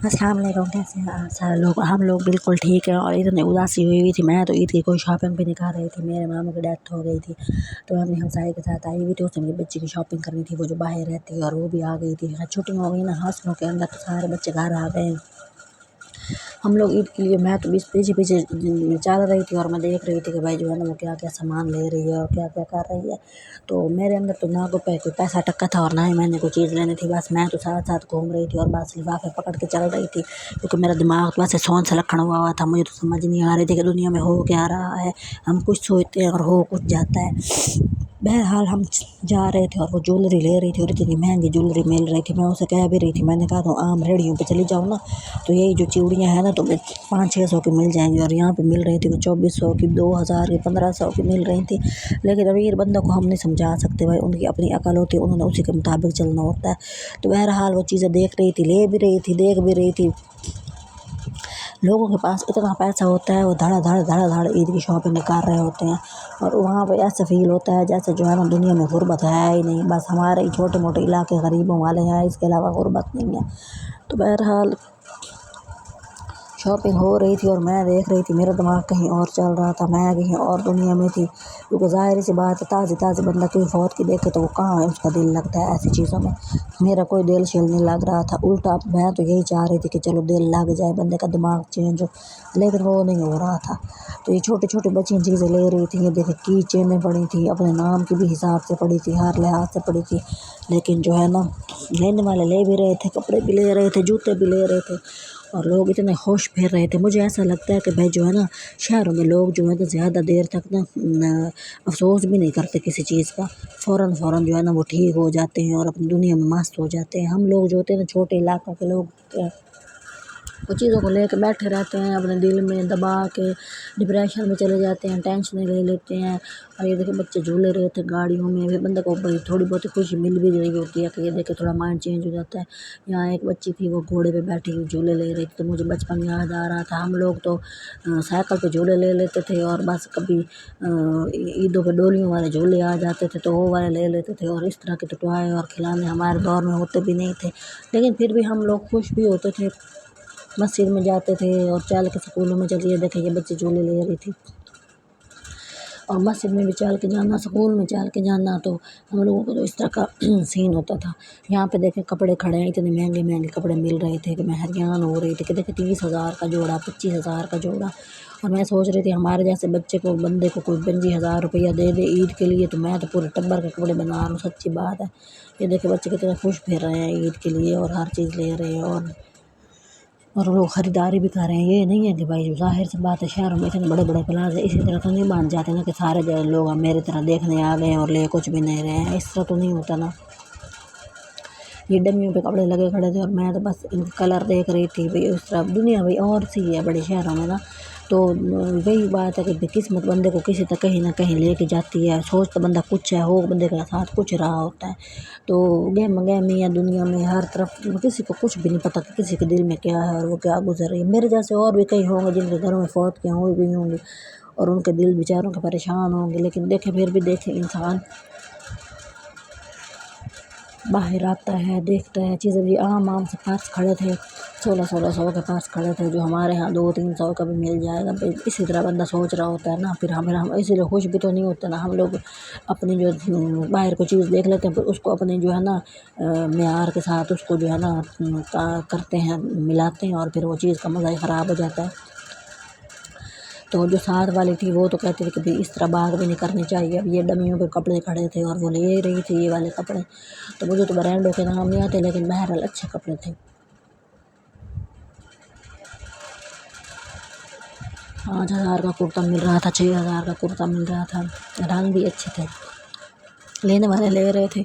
अस्सलाम वालेकुम, कैसे हैं आप सारे लोग। हम लोग बिल्कुल ठीक हैं और इतनी उदासी हुई थी। मैं तो ईद की कोई शॉपिंग भी नहीं कर रही थी, मेरे मामू की डेथ हो गई थी तो अपनी हमसाये के साथ आई हुई थी। उसने मेरी बच्ची की शॉपिंग करनी थी, वो जो बाहर रहती है, और वो भी आ गई थी। छुट्टियाँ हो गई ना हॉस्टलों के अंदर, तो सारे बच्चे घर आ गए। हम लोग ईद के लिए, मैं तो पीछे पीछे चल रही थी और मैं देख रही थी कि भाई जो है ना वो क्या क्या सामान ले रही है और क्या क्या कर रही है। तो मेरे अंदर तो ना कोई पैसा टक्का था और ना ही मैंने कोई चीज़ लेनी थी। बस मैं तो साथ साथ घूम रही थी और बस लिफाफे पकड़ के चल रही थी, क्योंकि मेरा दिमाग तो वैसे सोन से लखन हुआ था। मुझे तो समझ नहीं आ रही थी कि दुनिया में हो क्या रहा है। हम कुछ सोचते हैं और हो कुछ जाता है। बहरहाल हम जा रहे थे और वो ज्वेलरी ले रही थी और इतनी महंगी ज्वेलरी मिल रही थी। मैं उसे कह भी रही थी, मैंने कहा तो आम रेडियों पे चली जाओ ना, तो यही जो चूड़ियाँ हैं ना तो 500-600 की मिल जाएंगी, और यहाँ पे मिल रही थी 2400 की, 2000 की, 1500 की मिल रही थी। लेकिन अमीर बंदों को हम नहीं समझा सकते भाई, उनकी अपनी अकल होती है, उन्होंने उसी के मुताबिक चलना होता है। तो बहरहाल वो चीज़ें देख रही थी, ले भी रही थी, देख भी रही थी। लोगों के पास इतना पैसा होता है, वो धड़ धड़ ईद की शॉपिंग कर रहे होते हैं, और वहाँ पे ऐसा फील होता है जैसे जो है ना दुनिया में गुर्बत है ही नहीं। बस हमारे ही छोटे मोटे इलाके गरीबों वाले हैं, इसके अलावा गुर्बत नहीं है। तो बहरहाल शॉपिंग हो रही थी और मैं देख रही थी, मेरा दिमाग कहीं और चल रहा था, मैं कहीं और दुनिया में थी। क्योंकि ज़ाहिर सी बात है, ताज़ी बंदा कोई फौत की देखे तो वो कहाँ है उसका दिल लगता है ऐसी चीज़ों में। मेरा कोई दिल शिल नहीं लग रहा था, उल्टा मैं तो यही चाह रही थी कि चलो दिल लग जाए, बंदे का दिमाग चेंज हो, लेकिन वो नहीं हो रहा था। तो ये छोटी छोटी बच्चियाँ चीज़ें ले रही थी, ये देखे की चेनें पड़ी थी, अपने नाम की भी हिसाब से पड़ी थी, हर लिहाज से पड़ी थी। लेकिन जो है ना लेने वाले ले भी रहे थे, कपड़े भी ले रहे थे, जूते भी ले रहे थे, और लोग इतने खुश फिर रहे थे। मुझे ऐसा लगता है कि भाई जो है ना शहरों में लोग जो है ना ज़्यादा देर तक ना अफसोस भी नहीं करते किसी चीज़ का। फ़ौरन जो है ना वो ठीक हो जाते हैं और अपनी दुनिया में मस्त हो जाते हैं। हम लोग जो होते हैं ना, छोटे इलाकों के लोग होते हैं, वो चीज़ों को लेकर बैठे रहते हैं, अपने दिल में दबा के डिप्रेशन में चले जाते हैं, टेंशनें ले लेते हैं। और ये देखिए बच्चे झूले रहे थे गाड़ियों में, फिर बंदे को भाई थोड़ी बहुत खुशी मिल भी रही होती है कि ये देखे थोड़ा माइंड चेंज हो जाता है। यहाँ एक बच्ची थी, वो घोड़े पे बैठी हुई झूले ले रही थी, तो मुझे बचपन याद आ रहा था। हम लोग तो साइकिल पे झूले ले लेते थे, और बस कभी ईदों पे डोलियों वाले झूले आ जाते थे तो वो वाले ले लेते थे। और इस तरह के तो टॉय और खिलौने हमारे दौर में होते भी नहीं थे, लेकिन फिर भी हम लोग खुश भी होते थे। मस्जिद में जाते थे और चल के स्कूलों में चलिए देखे ये बच्चे झूले ले रही थी, और मस्जिद में भी चल के जाना, स्कूल में चल के जाना। तो हम लोगों को तो इस तरह का सीन होता था। यहाँ पे देखे कपड़े खड़े हैं, इतने महंगे महंगे कपड़े मिल रहे थे कि मैं हैरान हो रही थी कि देखे 30,000 का जोड़ा, 25,000 का जोड़ा। और मैं सोच रही थी हमारे जैसे बच्चे को, बंदे को कोई 25,000 रुपया दे दे ईद के लिए, तो मैं तो पूरे टब्बर के कपड़े बना रहा हूँ। सच्ची बात है, ये देखे बच्चे कितने खुश फिर रहे हैं ईद के लिए और हर चीज़ ले रहे हैं, और लोग ख़रीदारी भी कर रहे हैं। ये नहीं है कि भाई ज़ाहिर सी बात है शहरों में इतने बड़े बड़े प्लाज़ा इसी तरह तो नहीं बन जाते ना कि सारे जो लोग मेरी तरह देखने आ गए हैं और ले कुछ भी नहीं रहे हैं। इस तरह तो नहीं होता ना। ये डमियों पे कपड़े लगे खड़े थे और मैं तो बस इनके कलर देख रही थी। भाई उस तरह दुनिया भाई और सी है बड़े शहरों में ना। तो वही बात है कि किस्मत बंदे को किसी तक कहीं ना कहीं लेके जाती है। सोच तो बंदा कुछ है, हो बंदे के साथ कुछ रहा होता है। तो गहमी है दुनिया में, हर तरफ किसी को कुछ भी नहीं पता कि किसी के दिल में क्या है और वो क्या गुजर रही है। मेरे जैसे और भी कई होंगे जिनके घरों में फौत क्या हुई गई होंगी और उनके दिल बेचारों के परेशान होंगे, लेकिन देखे फिर भी देखे इंसान बाहर आता है, देखता है चीज़ें। भी आम से पास खड़े थे, 1600 के पास खड़े थे, जो हमारे यहाँ 200-300 का भी मिल जाएगा। भाई इसी तरह बंदा सोच रहा होता है ना। फिर हम इसीलिए खुश भी तो नहीं होते ना। हम लोग अपनी जो बाहर को चीज़ देख लेते हैं, फिर उसको अपनी जो है ना मेयार के साथ उसको जो है ना करते हैं, मिलाते हैं, और फिर वो चीज़ का मज़ा ही ख़राब हो जाता है। तो जो साथ वाली थी वो तो कहती थी कि भाई इस तरह बात भी नहीं करनी चाहिए। अब ये डमियों पे कपड़े खड़े थे और वो ले रही थी ये वाले कपड़े। तो मुझे तो ब्रांडों के नाम नहीं आते, लेकिन बहरहाल अच्छे कपड़े थे। 5,000 का कुर्ता मिल रहा था, 6,000 का कुर्ता मिल रहा था, रंग भी अच्छे थे, लेने वाले ले रहे थे।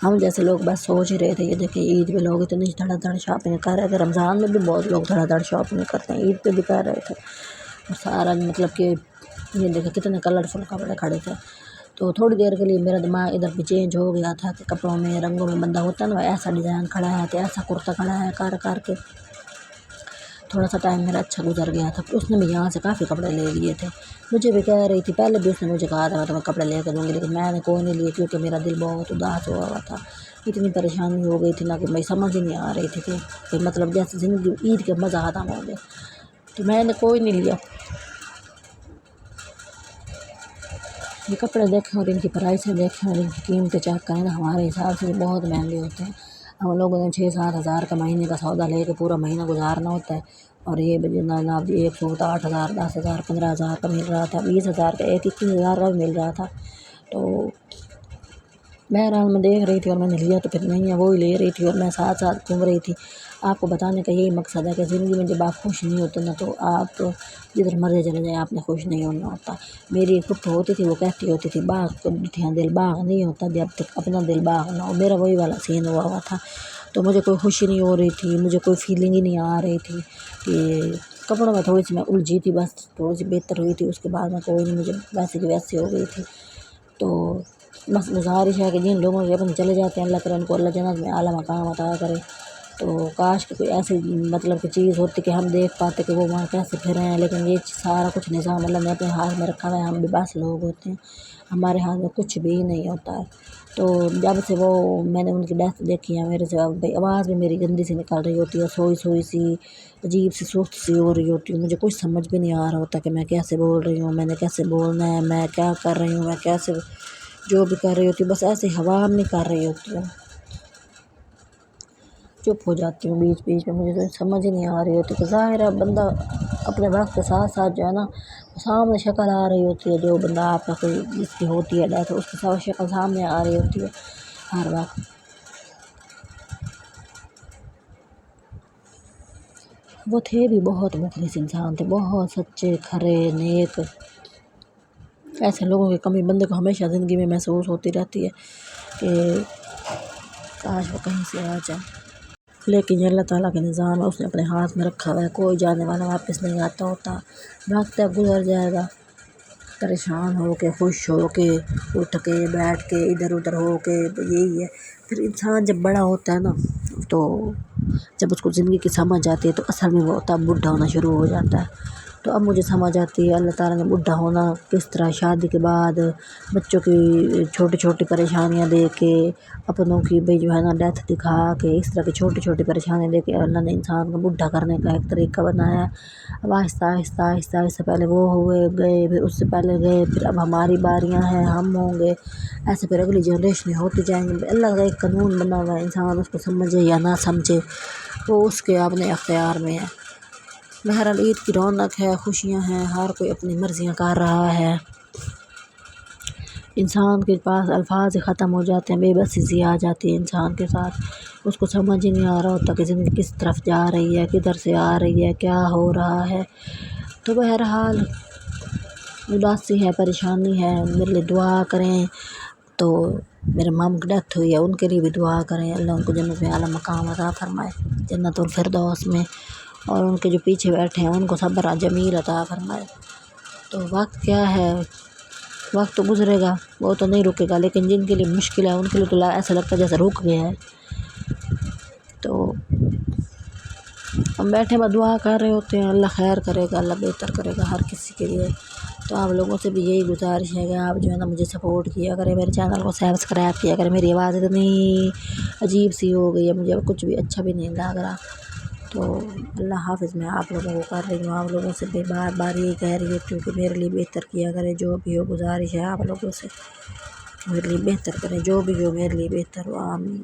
हम जैसे लोग बस सोच ही रहे थे। ये देखिए ईद पे लोग इतनी धड़ाधड़ शॉपिंग कर रहे थे। रमज़ान में भी बहुत लोग धड़ाधड़ शॉपिंग करते हैं, ईद पे भी कर रहे थे। और सारा मतलब कि ये देखिए कितने कलरफुल कपड़े खड़े थे। तो थोड़ी देर के लिए मेरा दिमाग इधर भी चेंज हो गया था कि कपड़ों में, रंगों में बंदा होता है ना, ऐसा डिज़ाइन खड़ा है तो ऐसा कुर्ता खड़ा है कर के थोड़ा सा टाइम मेरा अच्छा गुजर गया था। फिर उसने भी यहाँ से काफ़ी कपड़े ले लिए थे। मुझे भी कह रही थी, पहले भी उसने मुझे कहा था तो मैं कपड़े लेकर दूँगी, लेकिन मैंने कोई नहीं लिए क्योंकि मेरा दिल बहुत उदास हुआ था। اتنی پریشانی ہو گئی تھی نا کہ میں سمجھ ہی نہیں آ رہی تھی کہ مطلب جیسے زندگی عید کے مزہ ختم ہو گیا، تو میں نے کوئی نہیں لیا۔ یہ کپڑے دیکھیں اور ان کی پرائسیں دیکھیں اور ان کی قیمتیں چیک کریں نا، ہمارے حساب سے بہت مہنگے ہوتے ہیں۔ ہم لوگوں نے 6-7 ہزار کا مہینے کا سودا لے کے پورا مہینہ گزارنا ہوتا ہے، اور یہ جناب ایک سوٹ 8 ہزار 10 ہزار 15 ہزار کا مل رہا تھا، 20 ہزار کا 21 ہزار کا بھی مل رہا تھا۔ تو بہرحال میں دیکھ رہی تھی اور میں نے لیا تو پھر نہیں ہے، وہی لے رہی تھی اور میں ساتھ ساتھ گھوم رہی تھی۔ آپ کو بتانے کا یہی مقصد ہے کہ زندگی میں جب آپ خوش نہیں ہوتے نا تو آپ جدھر مرضی چلے جائیں آپ نے خوش نہیں ہونا ہوتا۔ میری ایک پھپھو ہوتی تھی، وہ کہتی ہوتی تھی باغ کو ڈٹھیاں دل باغ نہیں ہوتا جب تک اپنا دل باغ نہ ہو، میرا وہی والا سین ہوا تھا۔ تو مجھے کوئی خوشی نہیں ہو رہی تھی، مجھے کوئی فیلنگ ہی نہیں آ رہی تھی کہ کپڑوں میں تھوڑی سی میں الجھی تھی، بس تھوڑی سی بہتر ہوئی تھی، اس کے بعد میں کوئی نہیں، مجھے ویسے کی ویسے ہو گئی تھی۔ تو بس گزارش ہے کہ جن لوگوں کے اپنے چلے جاتے ہیں اللہ کرے ان کو اللہ جنت میں اعلیٰ مقام عطا کرے۔ تو کاش کہ کوئی ایسی مطلب کہ چیز ہوتی کہ ہم دیکھ پاتے کہ وہ وہاں کیسے پھر رہے ہیں، لیکن یہ سارا کچھ نظام اللہ نے اپنے ہاتھ میں رکھا ہوا ہے، ہم بھی بس لوگ ہوتے ہیں، ہمارے ہاتھ میں کچھ بھی نہیں ہوتا ہے۔ تو جب سے وہ میں نے ان کی ڈیتھ دیکھی ہے، میرے سے آواز بھی میری گندی سی نکل رہی ہوتی ہے، سوئی سی عجیب سی سست سی ہو رہی ہوتی ہے، مجھے کچھ سمجھ بھی نہیں آ رہا ہوتا کہ میں کیسے بول رہی ہوں، میں نے کیسے بولنا ہے، میں کیا کر رہی ہوں، میں کیسے جو بھی کر رہی ہوتی ہوں، بس ایسے ہوا میں کر رہی ہوتی ہوں، چپ ہو جاتی ہوں بیچ میں، مجھے تو سمجھ ہی نہیں آ رہی ہوتی کہ ظاہر ہے بندہ اپنے وقت کے ساتھ ساتھ جو ہے نا سامنے شکل آ رہی ہوتی ہے، جو بندہ آپ کا کوئی جس کی ہوتی ہے ڈیتھ اس کی سب شکل سامنے آ رہی ہوتی ہے ہر وقت۔ وہ تھے بھی بہت مخلص انسان تھے، بہت سچے کھرے نیک، ایسے لوگوں کی کمی بندے کو ہمیشہ زندگی میں محسوس ہوتی رہتی ہے کہ کاش وہ کہیں سے آ جائے، لیکن یہ اللہ تعالیٰ کا نظام ہے، اس نے اپنے ہاتھ میں رکھا ہوا ہے، کوئی جانے والا واپس نہیں آتا ہوتا، وقت اب گزر جائے گا، پریشان ہو کے خوش ہو کے اٹھ کے بیٹھ کے ادھر ادھر ہو کے، یہی ہے۔ پھر انسان جب بڑا ہوتا ہے نا تو جب اس کو زندگی کی سمجھ آتی ہے تو اصل میں وہ تب بڈھا ہونا شروع ہو جاتا ہے۔ تو اب مجھے سمجھ آتی ہے اللہ تعالیٰ نے بڈھا ہونا کس طرح شادی کے بعد بچوں کی چھوٹی چھوٹی پریشانیاں دے کے، اپنوں کی بھئی جو ہے نا ڈیتھ دکھا کے، اس طرح کی چھوٹی چھوٹی پریشانیاں دے کے اللہ نے انسان کو بڈھا کرنے کا ایک طریقہ بنایا ہے۔ اب آہستہ آہستہ آہستہ آہستہ پہلے وہ ہوئے گئے، پھر اس سے پہلے گئے، پھر اب ہماری باریاں ہیں ہم ہوں گے، ایسے پھر اگلی جنریشنیں ہوتی جائیں گی۔ اللہ کا ایک قانون بنا ہوا ہے، انسان اس کو سمجھے یا نہ سمجھے وہ اس کے اپنے اختیار میں ہے۔ بہرحال عید کی رونق ہے، خوشیاں ہیں، ہر کوئی اپنی مرضیاں کر رہا ہے، انسان کے پاس الفاظ ہی ختم ہو جاتے ہیں، بے بسی سی آ جاتی ہے انسان کے ساتھ، اس کو سمجھ ہی نہیں آ رہا ہوتا کہ زندگی کس طرف جا رہی ہے، کدھر سے آ رہی ہے، کیا ہو رہا ہے۔ تو بہرحال اداسی ہے، پریشانی ہے، میرے لیے دعا کریں۔ تو میرے مام کی ڈیتھ ہوئی ہے، ان کے لیے بھی دعا کریں، اللہ ان کو جنت میں اعلیٰ مقام عطا فرمائے، جنت الفردوس میں، اور ان کے جو پیچھے بیٹھے ہیں ان کو صبر جمیل عطا فرمائے۔ تو وقت کیا ہے، وقت تو گزرے گا، وہ تو نہیں رکے گا، لیکن جن کے لیے مشکل ہے ان کے لیے تو ایسا لگتا ہے جیسے رک گیا ہے۔ تو ہم بیٹھے میں دعا کر رہے ہوتے ہیں، اللہ خیر کرے گا، اللہ بہتر کرے گا ہر کسی کے لیے۔ تو آپ لوگوں سے بھی یہی گزارش ہے کہ آپ جو ہے نا مجھے سپورٹ کیا کریں، میرے چینل کو سبسکرائب کیا کریں، میری آواز اتنی عجیب سی ہو گئی ہے، مجھے کچھ بھی اچھا بھی نہیں لگ رہا۔ تو اللہ حافظ، میں آپ لوگوں کو کر رہی ہوں، آپ لوگوں سے بھی بار بار یہ کہہ رہی ہوتی ہوں کہ میرے لیے بہتر کیا کریں، جو بھی ہو گزارش ہے آپ لوگوں سے میرے لیے بہتر کریں، جو بھی ہو میرے لیے بہتر ہو، آمین۔